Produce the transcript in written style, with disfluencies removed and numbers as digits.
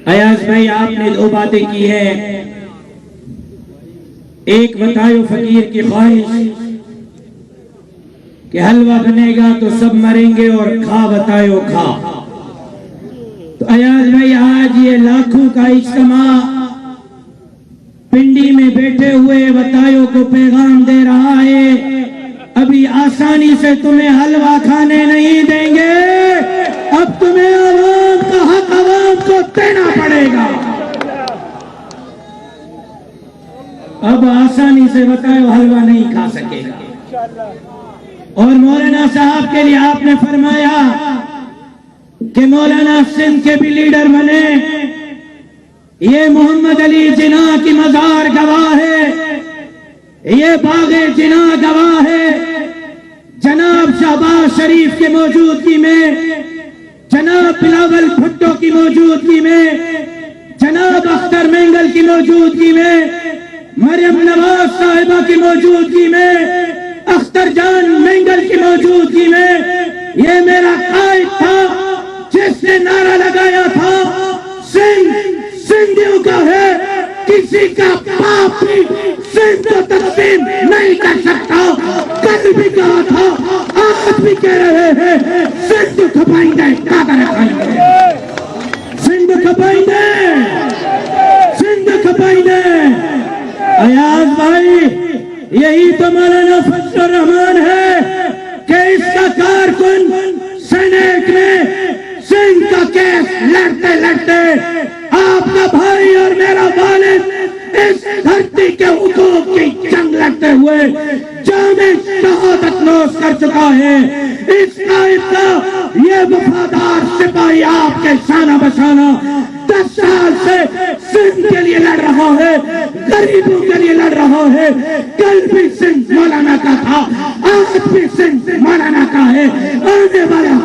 ایاز بھائی آپ نے دو باتیں کی ہے، ایک بتائیو فقیر کی خواہش کہ حلوہ بنے گا تو سب مریں گے، اور کھا بتائیو کھا۔ تو ایاز بھائی آج یہ لاکھوں کا اجتماع پنڈی میں بیٹھے ہوئے بتائیو کو پیغام دے رہا ہے، ابھی آسانی سے تمہیں حلوہ کھانے نہیں دیں گے، اب تمہیں عوام کا حق عوام کو دینا پڑے گا۔ اب آسانی سے بتائیو حلوہ نہیں کھا سکے گا۔ اور مولانا صاحب کے لیے آپ نے فرمایا کہ مولانا سندھ کے بھی لیڈر بنے، یہ محمد علی جناح کی مزار گواہ ہے، یہ باغ جناح گواہ ہے، جناب شہباز شریف کی موجودگی میں، جناب بلاول بھٹو کی موجودگی میں، جناب اختر مینگل کی موجودگی میں، مریم نواز صاحبہ کی موجودگی میں، اختر جان مینگل کی موجودگی میں، یہ میرا قائد تھا جس نے نعرہ لگایا تھا سندھیوں کا ہے، کسی کا باپ بھی سندھ کو تقسیم نہیں کر سکتا۔ کل بھی کہا تھا، آج بھی کہہ رہے ہیں، سندھ کھپائیں گے، کاغذ کھائیں گے، سندھ کھپائیں گے، سندھ کھپائیں گے۔ ایاز بھائی یہی تو مولانا فضل الرحمان ہے کہ اس کا کارکن سینیٹ میں سندھ کا کیس لڑتے لڑتے آپ کا بھائی اور میرا والد اس دھرتی کے حقوق کی جنگ لڑتے ہوئے جامع شہادت نوش کر چکا ہے۔ اس قائد کا یہ وفادار سپاہی آپ کے شانہ بشانہ 10 سال سے سندھ کے لیے لڑ رہا ہے، غریبوں کے لیے لڑ رہا ہے۔ کل بھی سندھ مولانا کا تھا، آج بھی سندھ مولانا کا ہے، آنے والا